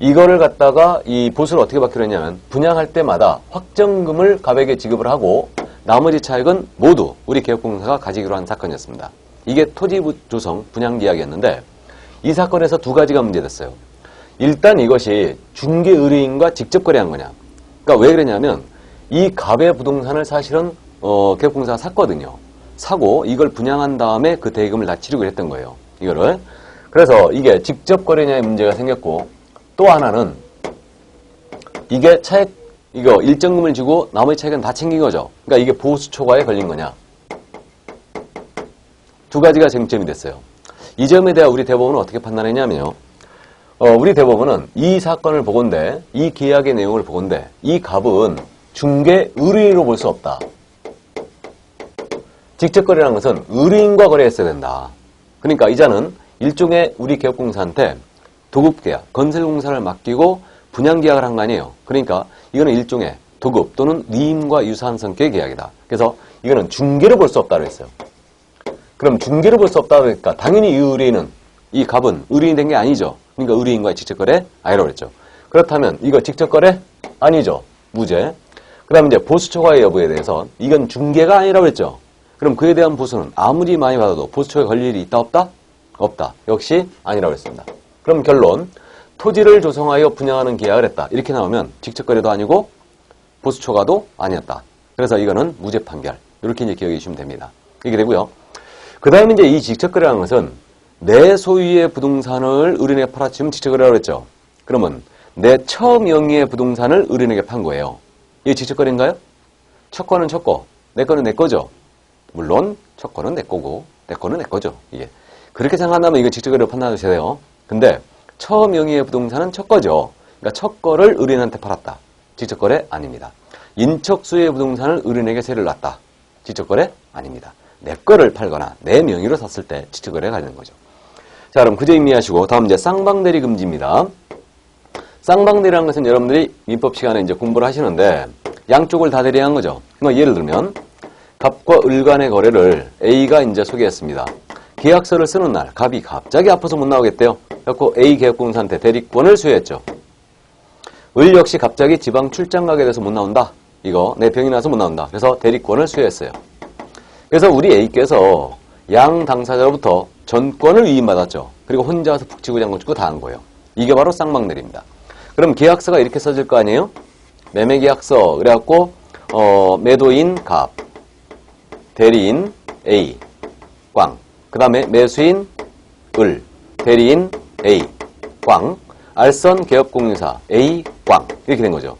Speaker 1: 이거를 갖다가 이 보수를 어떻게 받기로 했냐면 분양할 때마다 확정금을 갑에게 지급을 하고 나머지 차액은 모두 우리 개업공사가 가지기로 한 사건이었습니다. 이게 토지 조성 분양 계약이었는데 이 사건에서 두 가지가 문제됐어요. 일단 이것이 중개 의뢰인과 직접 거래한 거냐. 그러니까 왜 그러냐면 이 갑의 부동산을 사실은 개업공사가 샀거든요. 사고 이걸 분양한 다음에 그 대금을 다 치르기로 했던 거예요. 이거를. 그래서 이게 직접 거래냐의 문제가 생겼고 또 하나는 이게 차액 이거 일정금을 주고 나머지 차액은 다 챙긴 거죠. 그러니까 이게 보수 초과에 걸린 거냐. 두 가지가 쟁점이 됐어요. 이 점에 대해 우리 대법원은 어떻게 판단했냐면요. 우리 대법원은 이 사건을 보건대 이 계약의 내용을 보건대 이 갑은 중개 의뢰인으로 볼 수 없다. 직접 거래라는 것은 의뢰인과 거래했어야 된다. 그러니까 이자는 일종의 우리 개업공사한테 도급계약, 건설공사를 맡기고 분양계약을 한 거 아니에요. 그러니까 이거는 일종의 도급 또는 위임과 유사한 성격의 계약이다. 그래서 이거는 중개로 볼 수 없다고 했어요. 그럼 중개로 볼 수 없다고 하니까 당연히 이 의뢰인은 이 갑은 의뢰인이 된 게 아니죠. 그러니까 의뢰인과의 직접거래 아니라고 그랬죠. 그렇다면 이거 직접거래 아니죠. 무죄. 그 다음에 이제 보수초과의 여부에 대해서 이건 중개가 아니라고 했죠. 그럼 그에 대한 보수는 아무리 많이 받아도 보수초과에 걸릴 일이 있다 없다? 없다. 역시 아니라고 했습니다. 그럼 결론 토지를 조성하여 분양하는 계약을 했다. 이렇게 나오면 직접거래도 아니고 보수초과도 아니었다. 그래서 이거는 무죄 판결. 이렇게 이제 기억해 주시면 됩니다. 이게 되고요. 그 다음에 이제 이 직접거래라는 것은 내 소유의 부동산을 의뢰인에게 팔아치우면 직접거래라고 했죠. 그러면 내 처명의의 부동산을 의뢰인에게 판 거예요. 이게 직접거래인가요? 첫 거는 첫 거, 내 거는 내 거죠. 물론 첫 거는 내 거고 내 거는 내 거죠. 이게 그렇게 생각한다면 이거 직접거래로 판단하셔야 돼요. 근데 처명의의 부동산은 첫 거죠. 그러니까 첫 거를 의뢰인한테 팔았다. 직접거래 아닙니다. 인척수의 부동산을 의뢰인에게 세를 놨다. 직접거래 아닙니다. 내 거를 팔거나 내 명의로 샀을 때 직접거래가 되는 거죠. 자, 그럼 그 점 이해하시고 다음 이제 쌍방대리 금지입니다. 쌍방대리라는 것은 여러분들이 민법 시간에 이제 공부를 하시는데 양쪽을 다 대리한 거죠. 그러니까 예를 들면 갑과 을 간의 거래를 A가 이제 소개했습니다. 계약서를 쓰는 날 갑이 갑자기 아파서 못 나오겠대요. 그래서 A 계약공사한테 대리권을 수여했죠. 을 역시 갑자기 지방 출장 가게 돼서 못 나온다. 이거 내 병이 나서 못 나온다. 그래서 대리권을 수여했어요. 그래서 우리 A께서 양 당사자로부터 전권을 위임받았죠. 그리고 혼자 와서 푹 치고 장구 치고 다 한 거예요. 이게 바로 쌍방대리입니다. 그럼 계약서가 이렇게 써질 거 아니에요? 매매계약서 그래갖고 매도인 갑, 대리인 A, 꽝. 그 다음에 매수인 을, 대리인 A, 꽝. 알선 개업공유사 A, 꽝. 이렇게 된 거죠.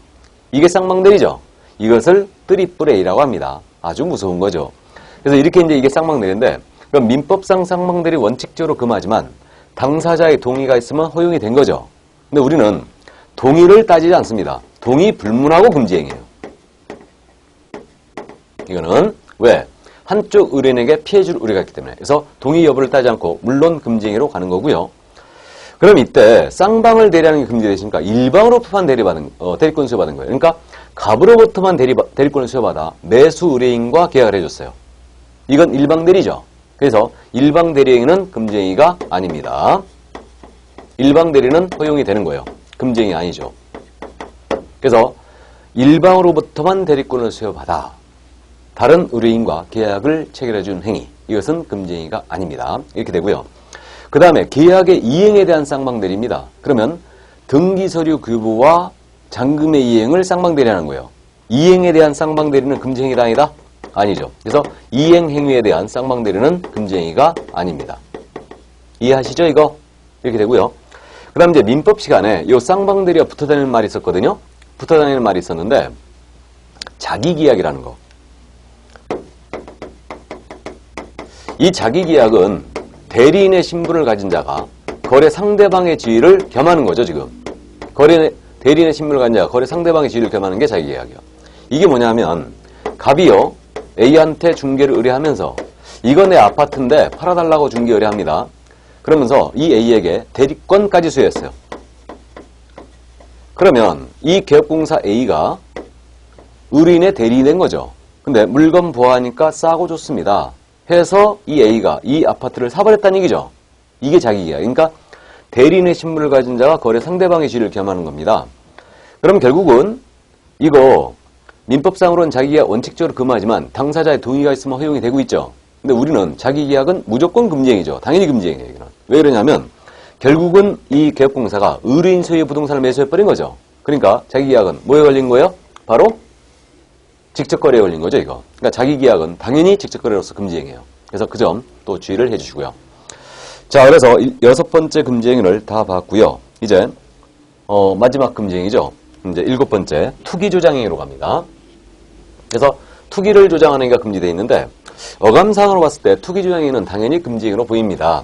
Speaker 1: 이게 쌍방대리죠. 이것을 트리플 A라고 합니다. 아주 무서운 거죠. 그래서 이렇게 이제 이게 쌍방대리인데, 그럼 민법상 쌍방대리 원칙적으로 금하지만 당사자의 동의가 있으면 허용이 된 거죠. 근데 우리는 동의를 따지지 않습니다. 동의 불문하고 금지행위예요. 이거는 왜? 한쪽 의뢰인에게 피해줄 우려가 있기 때문에. 그래서 동의 여부를 따지지 않고 물론 금지행위로 가는 거고요. 그럼 이때 쌍방을 대리하는 게 금지되시니까 일방으로부터만 대리권 수여받은 거예요. 그러니까 갑으로부터만 대리권을 수여받아 매수 의뢰인과 계약을 해줬어요. 이건 일방대리죠. 그래서 일방대리행위는 금지행위가 아닙니다. 일방대리는 허용이 되는 거예요. 금지행위 아니죠. 그래서 일방으로부터만 대리권을 수여받아 다른 의뢰인과 계약을 체결해준 행위, 이것은 금지행위가 아닙니다. 이렇게 되고요. 그 다음에 계약의 이행에 대한 쌍방대리입니다. 그러면 등기서류 교부와 잔금의 이행을 쌍방대리하는 거예요. 이행에 대한 쌍방대리는 금지행위가 아니다? 아니죠. 그래서 이행행위에 대한 쌍방대리는 금지행위가 아닙니다. 이해하시죠, 이거? 이렇게 되고요. 그 다음 이제 민법 시간에 이 쌍방대리가 붙어다니는 말이 있었거든요. 붙어다니는 말이 있었는데, 자기계약이라는 거. 이 자기계약은 대리인의 신분을 가진 자가 거래 상대방의 지위를 겸하는 거죠, 지금. 대리인의 신분을 가진 자가 거래 상대방의 지위를 겸하는 게 자기계약이에요. 이게 뭐냐면, 갑이요, A한테 중개를 의뢰하면서, 이거 내 아파트인데 팔아달라고 중개 의뢰합니다. 그러면서 이 A에게 대리권까지 수여했어요. 그러면 이 개업공사 A가 의뢰인의 대리인이 된 거죠. 근데 물건 보아하니까 싸고 좋습니다. 해서 이 A가 이 아파트를 사버렸다는 얘기죠. 이게 자기계약. 그러니까 대리인의 신분을 가진 자가 거래 상대방의 지위를 겸하는 겁니다. 그럼 결국은 이거 민법상으로는 자기계약 원칙적으로 금하지만 당사자의 동의가 있으면 허용이 되고 있죠. 근데 우리는 자기계약은 무조건 금지행위죠. 당연히 금지행위예요. 이거는. 왜 그러냐면 결국은 이 개업공사가 의뢰인 소유의 부동산을 매수해버린 거죠. 그러니까 자기계약은 뭐에 걸린 거예요? 바로 직접거래에 걸린 거죠, 이거. 그러니까 자기계약은 당연히 직접거래로서 금지행위예요. 그래서 그 점 또 주의를 해주시고요. 자, 그래서 6번째 금지행위를 다 봤고요. 이제 마지막 금지행위죠. 이제 7번째 투기조장행위로 갑니다. 그래서 투기를 조장하는 게 금지되어 있는데 어감상으로 봤을 때 투기조장행위는 당연히 금지행위로 보입니다.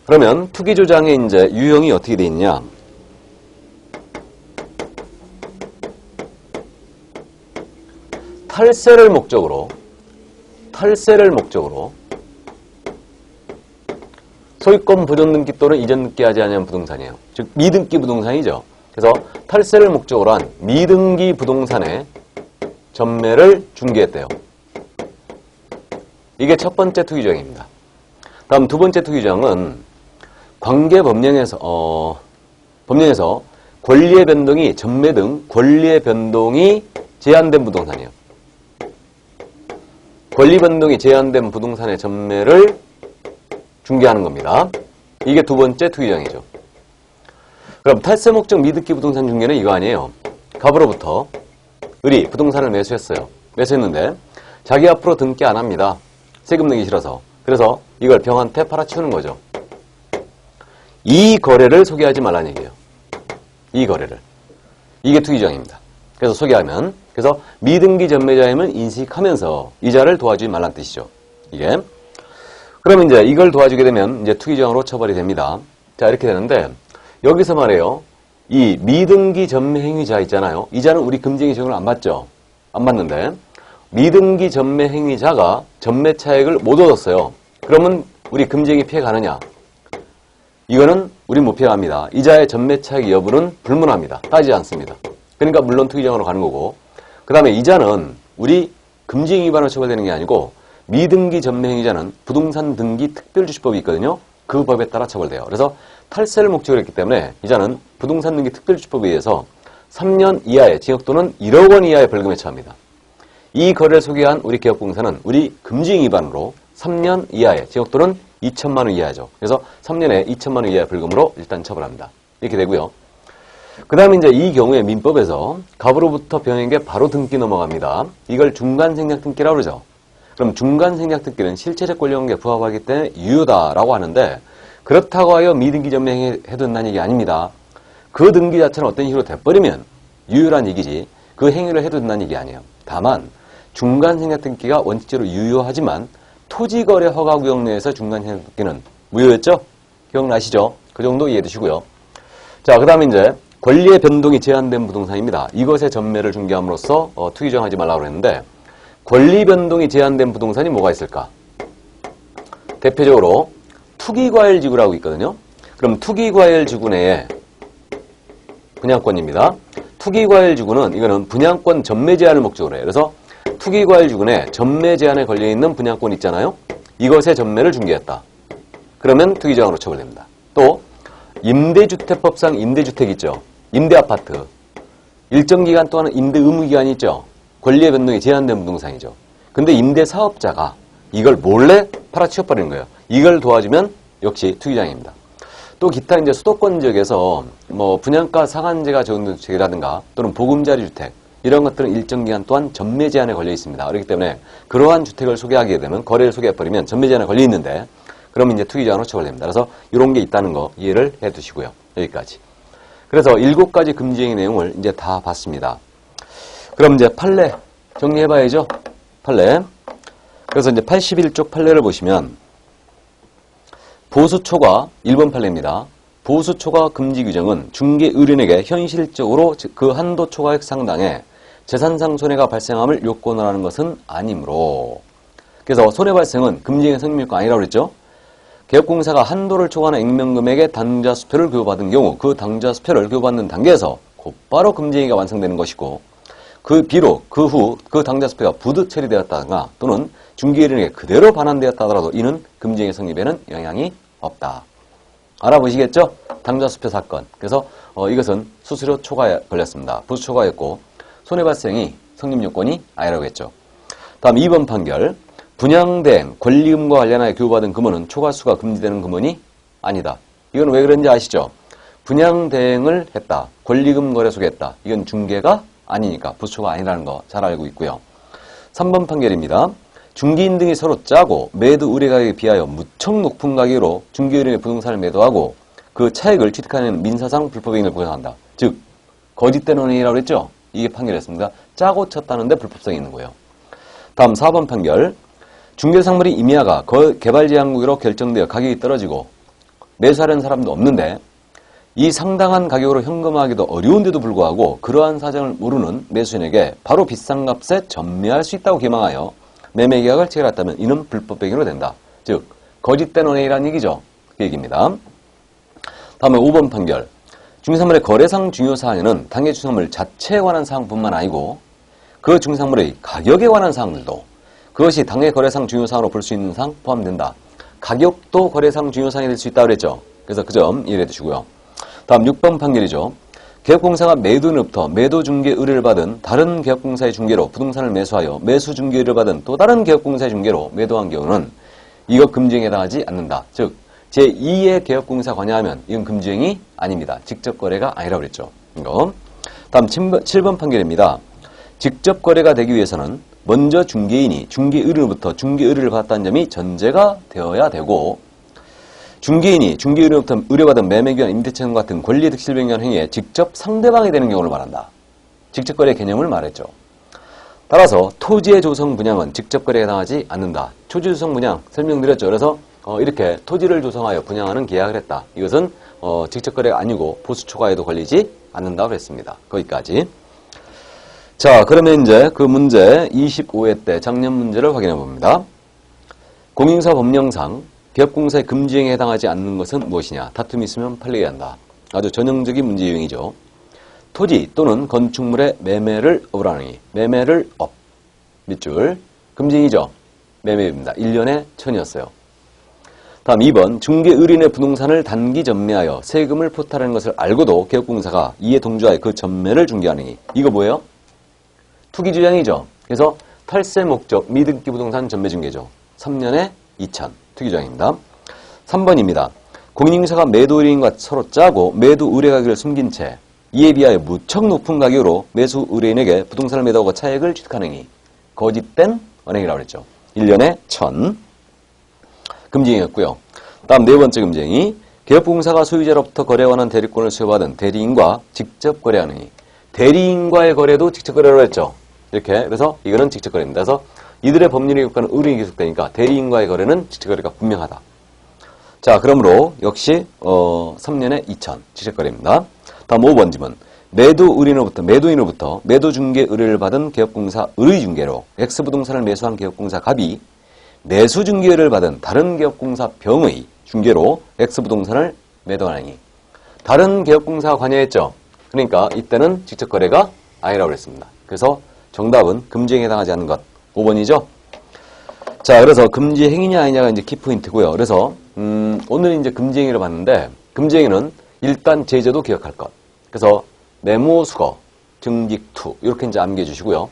Speaker 1: 그러면 투기조장의 이제 유형이 어떻게 되어 있냐? 탈세를 목적으로 소유권 보존 등기 또는 이전 등기하지 아니한 부동산이에요. 즉 미등기 부동산이죠. 그래서 탈세를 목적으로 한 미등기 부동산의 전매를 중개했대요. 이게 첫 번째 투기조항입니다. 다음 두 번째 투기조항은 관계법령에서 권리의 변동이 전매 등 권리의 변동이 제한된 부동산이에요. 권리 변동이 제한된 부동산의 전매를 중개하는 겁니다. 이게 두 번째 투기조항이죠. 그럼 탈세 목적 미등기 부동산 중개는 이거 아니에요. 갑으로부터 을이 부동산을 매수했어요. 매수했는데 자기 앞으로 등기 안 합니다. 세금 내기 싫어서. 그래서 이걸 병한테 팔아치우는 거죠. 이 거래를 소개하지 말라는 얘기예요. 이 거래를. 이게 투기조항입니다. 그래서 소개하면, 그래서 미등기 전매자임을 인식하면서 이자를 도와주지 말라는 뜻이죠. 이게. 그러면 이제 이걸 도와주게 되면 이제 투기조항으로 처벌이 됩니다. 자, 이렇게 되는데 여기서 말해요. 이 미등기 전매 행위자 있잖아요. 이자는 우리 금지행위 적용을 안 받죠. 안 받는데 미등기 전매 행위자가 전매 차액을 못 얻었어요. 그러면 우리 금지행위 피해 가느냐? 이거는 우리 못 피해 갑니다. 이자의 전매 차익 여부는 불문합니다. 따지지 않습니다. 그러니까 물론 투기조항으로 가는 거고, 그 다음에 이자는 우리 금지행위 위반으로 처벌되는 게 아니고 미등기 전매 행위자는 부동산 등기 특별주시법이 있거든요. 그 법에 따라 처벌돼요. 그래서 탈세를 목적으로 했기 때문에 이자는 부동산 등기 특별주시법에 의해서 3년 이하의 징역 또는 1억 원 이하의 벌금에 처합니다. 이 거래를 소개한 우리 기업공사는 우리 금지행 위반으로 3년 이하의 징역 또는 2천만 원 이하죠. 그래서 3년에 2천만 원 이하의 벌금으로 일단 처벌합니다. 이렇게 되고요. 그 다음에 이제 이 경우에 민법에서 갑으로부터 병행에게 바로 등기 넘어갑니다. 이걸 중간생략 등기라고 그러죠. 그럼 중간생략 등기는 실체적 권리관계에 부합하기 때문에 유효다라고 하는데 그렇다고 하여 미등기 전매해둔다는 얘기 아닙니다. 그 등기 자체는 어떤 식으로 돼버리면 유효란 얘기지 그 행위를 해둔다는 얘기 아니에요. 다만 중간생략 등기가 원칙적으로 유효하지만 토지거래 허가구역 내에서 중간생략 등기는 무효였죠? 기억나시죠? 그 정도 이해해 두시고요. 자, 그 다음에 이제 권리의 변동이 제한된 부동산입니다. 이것의 전매를 중개함으로써 투기 조항하지 말라고 했는데 권리 변동이 제한된 부동산이 뭐가 있을까? 대표적으로 투기과열지구라고 있거든요. 그럼 투기과열지구 내에 분양권입니다. 투기과열지구는 이거는 분양권 전매 제한을 목적으로 해요. 그래서 투기과열지구 내 전매 제한에 걸려있는 분양권 있잖아요. 이것의 전매를 중개했다. 그러면 투기조항으로 처벌됩니다. 또 임대주택법상 임대주택 있죠. 임대아파트. 일정 기간 동안은 임대 의무기간이 있죠. 권리의 변동이 제한된 부동산이죠. 근데 임대사업자가 이걸 몰래 팔아치워버리는 거예요. 이걸 도와주면 역시 투기장입니다. 또 기타 이제 수도권 지역에서 뭐 분양가 상한제가 적은 주택이라든가 또는 보금자리 주택 이런 것들은 일정 기간 동안 전매 제한에 걸려 있습니다. 그렇기 때문에 그러한 주택을 소개하게 되면 거래를 소개해버리면 전매 제한에 걸려 있는데 그러면 이제 투기조항으로 처벌됩니다. 그래서 이런 게 있다는 거 이해를 해 두시고요. 여기까지. 그래서 7가지 금지행위 내용을 이제 다 봤습니다. 그럼 이제 판례 정리해 봐야죠. 판례. 그래서 이제 81쪽 판례를 보시면 보수초과 1번 판례입니다. 보수초과 금지 규정은 중개의뢰인에게 현실적으로 그 한도 초과액 상당의 재산상 손해가 발생함을 요건을 하는 것은 아니므로 그래서 손해 발생은 금지행위 성립요건 아니라고 그랬죠. 개업공사가 한도를 초과하는 액면금액의 당좌수표를 교부받은 경우 그 당좌수표를 교부받는 단계에서 곧바로 금지행위가 완성되는 것이고 비록 그 후 그 당좌수표가 부득 처리되었다든가 또는 중개인에게 그대로 반환되었다 하더라도 이는 금지행위 성립에는 영향이 없다. 알아보시겠죠? 당좌수표 사건. 그래서 이것은 수수료 초과에 걸렸습니다. 부수 초과였고 손해발생이 성립요건이 아니라고 했죠. 다음 2번 판결. 분양대행, 권리금과 관련하여 교부받은 금원은 초과수가 금지되는 금원이 아니다. 이건 왜 그런지 아시죠? 분양대행을 했다. 권리금 거래 소개했다. 이건 중개가 아니니까 부수초가 아니라는 거 잘 알고 있고요. 3번 판결입니다. 중개인 등이 서로 짜고 매도 의뢰 가격에 비하여 무척 높은 가격으로 중개인의 부동산을 매도하고 그 차익을 취득하는 민사상 불법행위를 구성한다. 즉 거짓된 은행이라고 했죠? 이게 판결이었습니다. 짜고 쳤다는데 불법성이 있는 거예요. 다음 4번 판결. 중개상물이 임야가 개발제한구역으로 결정되어 가격이 떨어지고 매수하려는 사람도 없는데 이 상당한 가격으로 현금화하기도 어려운데도 불구하고 그러한 사정을 모르는 매수인에게 바로 비싼 값에 전매할 수 있다고 기망하여 매매계약을 체결했다면 이는 불법행위로 된다. 즉 거짓된 은행이라는 얘기죠. 그 얘기입니다. 다음에 5번 판결. 중개상물의 거래상 중요사항에는 당해 중개상물 자체에 관한 사항뿐만 아니고 그 중개상물의 가격에 관한 사항들도 그것이 당해 거래상 중요사항으로 볼 수 있는 사항 포함된다. 가격도 거래상 중요사항이 될 수 있다고 그랬죠. 그래서 그 점 이해해 두시고요. 다음 6번 판결이죠. 개업공사가 매도인으로부터 매도중개 의뢰를 받은 다른 개업공사의 중개로 부동산을 매수하여 매수중개 의뢰를 받은 또 다른 개업공사의 중개로 매도한 경우는 이것 금지행위에 해당하지 않는다. 즉 제2의 개업공사 관여하면 이건 금지행위 아닙니다. 직접 거래가 아니라고 그랬죠. 이거. 다음 7번 판결입니다. 직접 거래가 되기 위해서는 먼저 중개인이 중개의뢰로부터 중개의뢰를 받았다는 점이 전제가 되어야 되고 중개인이 중개의뢰로부터 의뢰받은 매매기관 임대차 같은 권리 득실 변경 행위에 직접 상대방이 되는 경우를 말한다. 직접 거래 개념을 말했죠. 따라서 토지의 조성 분양은 직접 거래에 해당하지 않는다. 토지 조성 분양 설명드렸죠. 그래서 이렇게 토지를 조성하여 분양하는 계약을 했다. 이것은 직접 거래가 아니고 보수 초과에도 걸리지 않는다고 했습니다. 거기까지. 자, 그러면 이제 그 문제 25회 때 작년 문제를 확인해 봅니다. 공인사 법령상 개업공사의 금지행위에 해당하지 않는 것은 무엇이냐? 다툼이 있으면 판례해야 한다. 아주 전형적인 문제 유형이죠. 토지 또는 건축물의 매매를 업으라는 이 매매를 업 밑줄 금지행위죠. 매매입니다. 1년에 1000이었어요. 다음 2번 중개의뢰인의 부동산을 단기 전매하여 세금을 포탈하는 것을 알고도 개업공사가 이에 동조하여 그 전매를 중개하느니 이거 뭐예요? 투기주장이죠. 그래서 탈세 목적 미등기 부동산 전매 중개죠. 3년에 2000 투기주장입니다. 3번입니다. 공인중개사가 매도 의뢰인과 서로 짜고 매도 의뢰 가격을 숨긴 채 이에 비하여 무척 높은 가격으로 매수 의뢰인에게 부동산을 매도하고 차액을 취득하느니 거짓된 언행이라고 그랬죠. 1년에 1000 금지행위였고요. 다음 네 번째 금지행위 개업공사가 소유자로부터 거래 원한 대리권을 수여받은 대리인과 직접 거래하느니 대리인과의 거래도 직접 거래로 했죠. 이렇게 그래서 이거는 직접 거래입니다. 그래서 이들의 법률의 효과는 의뢰인이 계속되니까 대리인과의 거래는 직접 거래가 분명하다. 자, 그러므로 역시 3년에 2000 직접 거래입니다. 다음 5번 질문. 매도인으로부터 매도중개 의뢰를 받은 개업공사 의뢰중개로 X부동산을 매수한 개업공사 갑이 매수중개를 받은 다른 개업공사 병의 중개로 X부동산을 매도하느니 다른 개업공사가 관여했죠. 그러니까 이때는 직접거래가 아니라고 그랬습니다. 그래서 정답은 금지행위에 해당하지 않는 것 5번이죠. 자, 그래서 금지행위냐 아니냐가 이제 키포인트고요. 그래서 오늘 이제 금지행위를 봤는데 금지행위는 일단 제재도 기억할 것. 그래서 내모수거, 증직투 이렇게 이제 암기해 주시고요.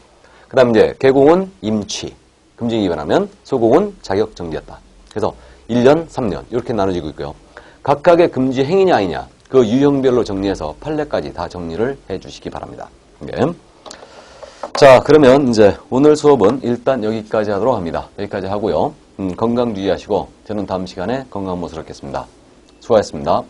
Speaker 1: 그 다음 이제 개공은 임취, 금지행위 위반하면 소공은 자격정지였다. 그래서 1년, 3년 이렇게 나눠지고 있고요. 각각의 금지행위냐 아니냐 그 유형별로 정리해서 판례까지 다 정리를 해 주시기 바랍니다. 네. 자, 그러면 이제 오늘 수업은 일단 여기까지 하도록 합니다. 여기까지 하고요. 건강 주의하시고 저는 다음 시간에 건강한 모습으로 뵙겠습니다. 수고하셨습니다.